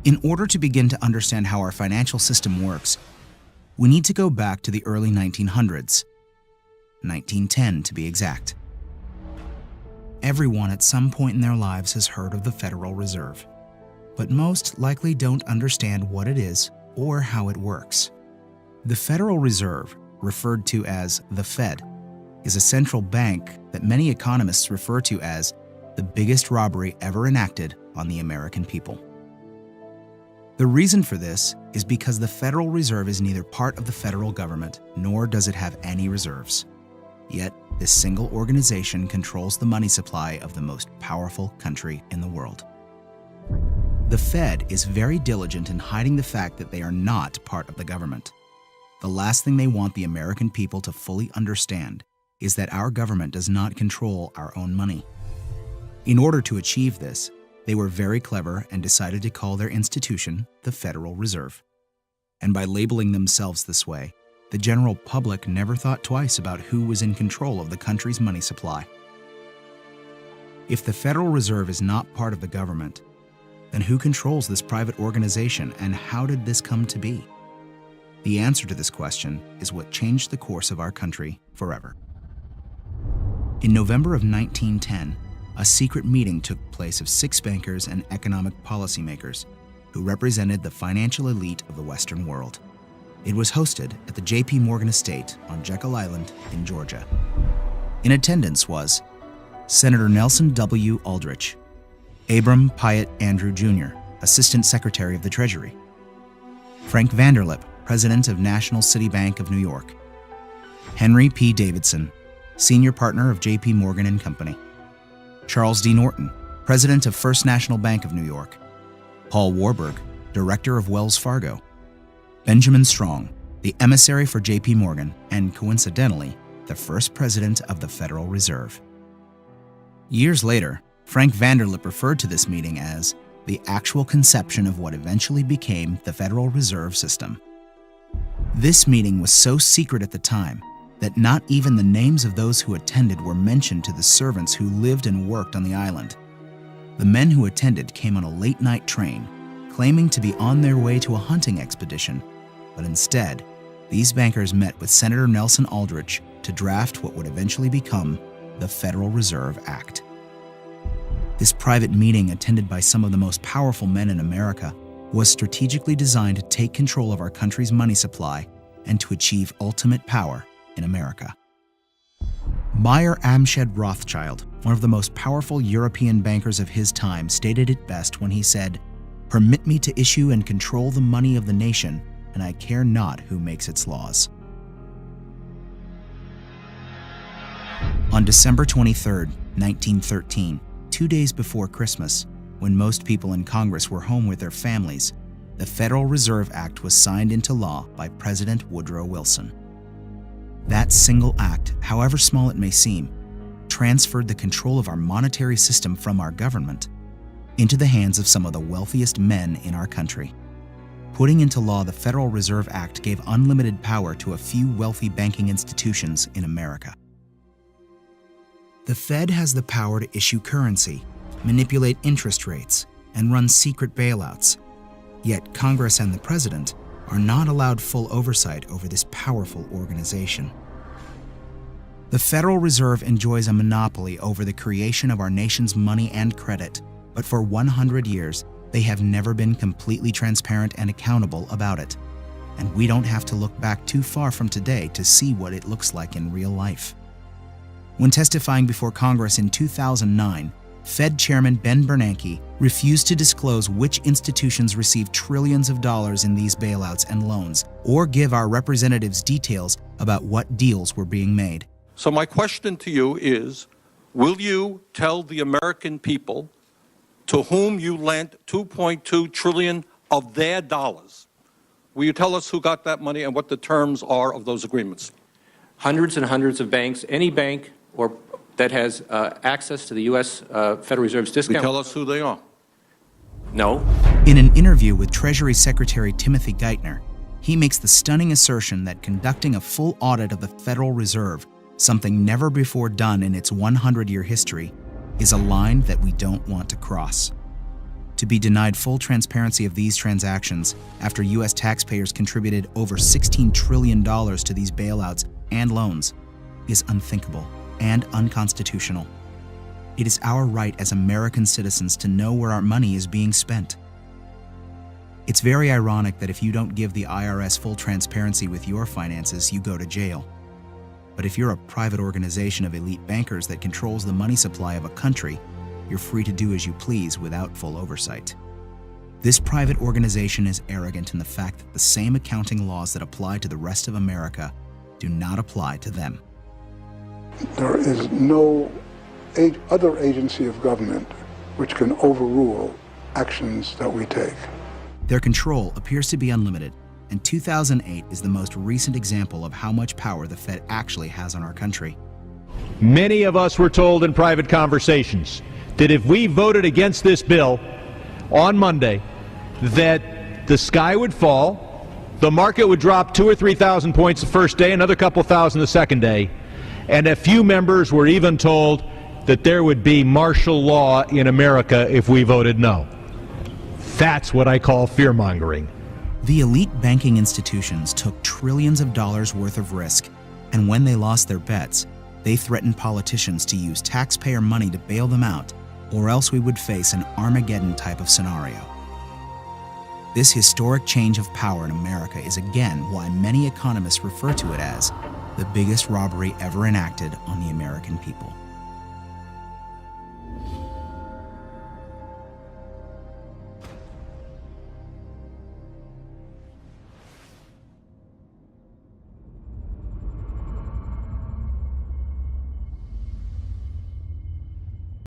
In order to begin to understand how our financial system works, we need to go back to the early 1900s, 1910 to be exact. Everyone at some point in their lives has heard of the Federal Reserve, but most likely don't understand what it is or how it works. The Federal Reserve, referred to as the Fed, is a central bank that many economists refer to as the biggest robbery ever enacted on the American people. The reason for this is because the Federal Reserve is neither part of the federal government nor does it have any reserves. Yet, this single organization controls the money supply of the most powerful country in the world. The Fed is very diligent in hiding the fact that they are not part of the government. The last thing they want the American people to fully understand is that our government does not control our own money. In order to achieve this, they were very clever and decided to call their institution the Federal Reserve. And by labeling themselves this way, the general public never thought twice about who was in control of the country's money supply. If the Federal Reserve is not part of the government, then who controls this private organization and how did this come to be? The answer to this question is what changed the course of our country forever. In November of 1910, a secret meeting took place of 6 bankers and economic policymakers who represented the financial elite of the Western world. It was hosted at the J.P. Morgan estate on Jekyll Island in Georgia. In attendance was Senator Nelson W. Aldrich, Abram Piatt Andrew Jr., Assistant Secretary of the Treasury, Frank Vanderlip, President of National City Bank of New York, Henry P. Davidson, Senior Partner of J.P. Morgan and Company, Charles D. Norton, President of First National Bank of New York, Paul Warburg, Director of Wells Fargo, Benjamin Strong, the emissary for J.P. Morgan and, coincidentally, the first president of the Federal Reserve. Years later, Frank Vanderlip referred to this meeting as the actual conception of what eventually became the Federal Reserve System. This meeting was so secret at the time that not even the names of those who attended were mentioned to the servants who lived and worked on the island. The men who attended came on a late-night train, claiming to be on their way to a hunting expedition, but instead, these bankers met with Senator Nelson Aldrich to draft what would eventually become the Federal Reserve Act. This private meeting, attended by some of the most powerful men in America, was strategically designed to take control of our country's money supply and to achieve ultimate power in America. Mayer Amschad Rothschild, one of the most powerful European bankers of his time, stated it best when he said, "Permit me to issue and control the money of the nation, and I care not who makes its laws." On December 23, 1913, 2 days before Christmas, when most people in Congress were home with their families, the Federal Reserve Act was signed into law by President Woodrow Wilson. That single act, however small it may seem, transferred the control of our monetary system from our government into the hands of some of the wealthiest men in our country. Putting into law the Federal Reserve Act gave unlimited power to a few wealthy banking institutions in America. The Fed has the power to issue currency, manipulate interest rates, and run secret bailouts. Yet Congress and the President are not allowed full oversight over this powerful organization. The Federal Reserve enjoys a monopoly over the creation of our nation's money and credit, but for 100 years, they have never been completely transparent and accountable about it. And we don't have to look back too far from today to see what it looks like in real life. When testifying before Congress in 2009, Fed Chairman Ben Bernanke refused to disclose which institutions received trillions of dollars in these bailouts and loans, or give our representatives details about what deals were being made. So my question to you is, will you tell the American people to whom you lent $2.2 trillion of their dollars? Will you tell us who got that money and what the terms are of those agreements? Hundreds and hundreds of banks, any bank or that has access to the U.S. Federal Reserve's discount. Will you tell us who they are? No. In an interview with Treasury Secretary Timothy Geithner, he makes the stunning assertion that conducting a full audit of the Federal Reserve, something never before done in its 100-year history, is a line that we don't want to cross. To be denied full transparency of these transactions after U.S. taxpayers contributed over $16 trillion to these bailouts and loans is unthinkable and unconstitutional. It is our right as American citizens to know where our money is being spent. It's very ironic that if you don't give the IRS full transparency with your finances, you go to jail. But if you're a private organization of elite bankers that controls the money supply of a country, you're free to do as you please without full oversight. This private organization is arrogant in the fact that the same accounting laws that apply to the rest of America do not apply to them. There is no other agency of government which can overrule actions that we take. Their control appears to be unlimited, and 2008 is the most recent example of how much power the Fed actually has on our country. Many of us were told in private conversations that if we voted against this bill on Monday, that the sky would fall, the market would drop 2,000 or 3,000 points the first day, another couple thousand the second day, and a few members were even told that there would be martial law in America if we voted no. That's what I call fear-mongering. The elite banking institutions took trillions of dollars worth of risk, and when they lost their bets, they threatened politicians to use taxpayer money to bail them out, or else we would face an Armageddon type of scenario. This historic change of power in America is again why many economists refer to it as the biggest robbery ever enacted on the American people.